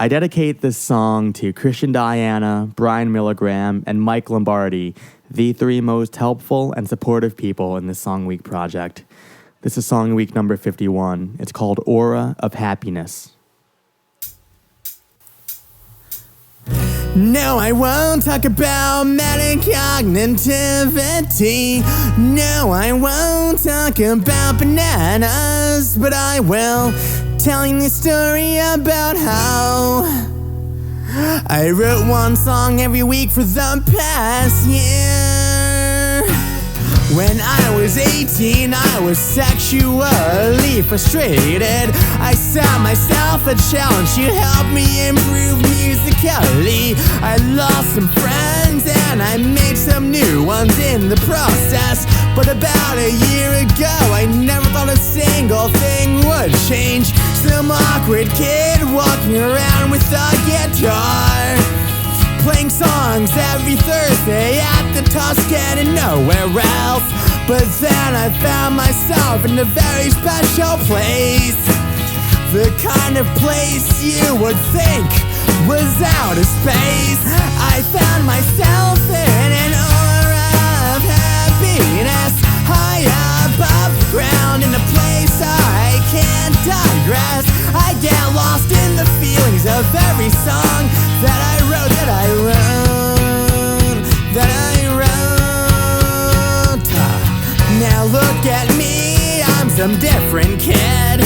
I dedicate this song to Christian Diana, Brian Milligram, and Mike Lombardi, the three most helpful and supportive people in this Song Week project. This is Song Week number 51. It's called Aura of Happiness. No, I won't talk about metacognitivity. No, I won't talk about bananas, but I will telling the story about how I wrote one song every week for the past year. When I was 18, I was sexually frustrated. I set myself a challenge to help me improve musically. I lost some friends and I made some new ones in the process. But about a year ago, I never thought a single thing would change. Some awkward kid walking around with a guitar, playing songs every Thursday at the Tuscan and nowhere else. But then I found myself in a very special place, the kind of place you would think was outer space. I found myself in an aura of happiness, high above the ground, in a place I can't digress. I get lost in the feelings of every song that I wrote, that I wrote, that I wrote. Now look at me, I'm some different kid.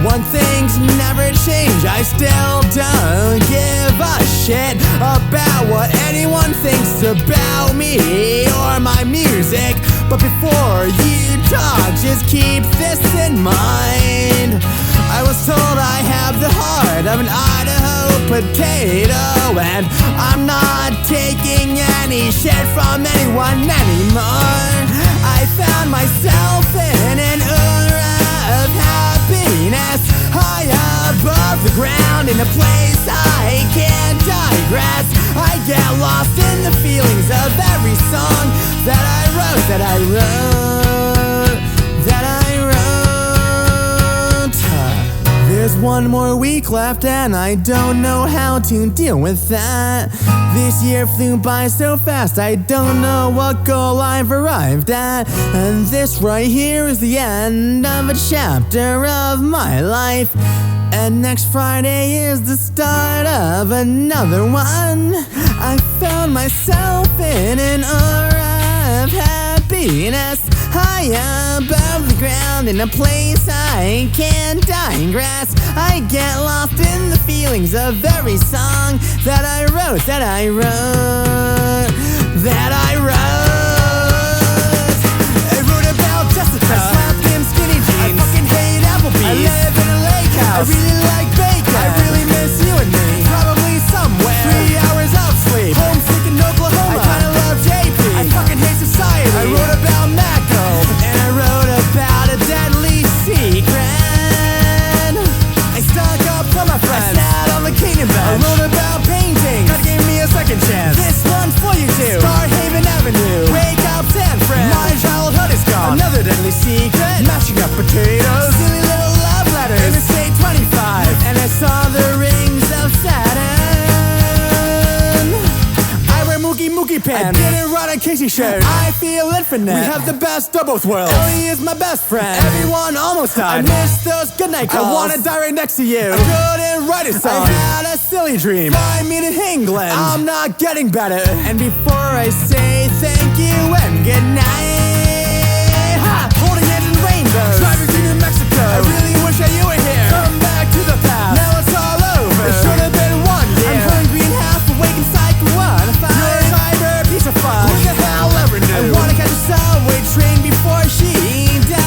One thing's never changed, I still don't give a shit about what anyone thinks about me or my music. But before you talk, just keep this in mind. I was told I have the heart of an Idaho potato, and I'm not taking any shit from anyone anymore. I found myself in an aura of happiness, high above the ground, in a place I can't digress. I get lost in the feelings of every song that I wrote, that I wrote, that I wrote. There's one more week left and I don't know how to deal with that. This year flew by so fast, I don't know what goal I've arrived at. And this right here is the end of a chapter of my life. And next Friday is the start of another one. I found myself in an aura of happiness, high above the ground, in a place I can't digress. I get lost in the feelings of every song that I wrote, that I wrote, that I wrote. I wrote about Jessica, I slept in skinny jeans, I fucking hate Applebee's, I live in a lake house, I really like bacon, I really miss you and me, probably somewhere 3 hours of sleep, homesick in Oklahoma, I kinda love JP, I fucking hate society. I wrote about Macco, and I wrote about a deadly secret. I stuck up for my friends, I sat on the Canaan bench, I wrote about painting, God gave me a second chance. This one's for you too, Starhaven Avenue, wake up San Fran, my childhood is gone, another deadly secret, mashing up potatoes, silly little love letters, Interstate 25, and I saw the rings of Saturn. I wear Mookie pants, I didn't write a Casey shirt, I feel infinite, we have the best of both worlds, Ellie is my best friend, everyone almost died, I miss those goodnight calls, I wanna die right next to you, I couldn't write a song, I had a silly dream, fly me to England, I'm not getting better. And before I say thank you and good night, holding hands in rainbows, driving through New Mexico, I really wish that you were here, come back to the past, now it's all over, it should have been one year, I'm hungry and half awake inside the one, you're a cyber piece of fuck, who the hell ever knew, I wanna catch a subway train before she dies.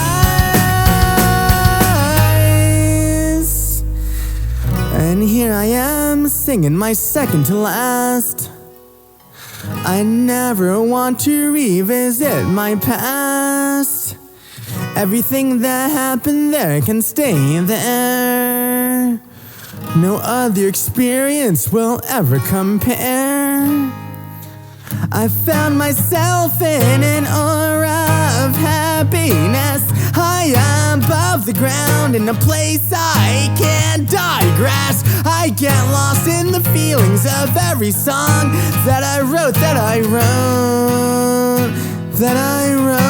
And here I am singing my second to last. I never want to revisit my past. Everything that happened there can stay there. No other experience will ever compare. I found myself in an aura of happiness, high above the ground, in a place I can't digress. I get lost in the feelings of every song that I wrote, that I wrote, that I wrote.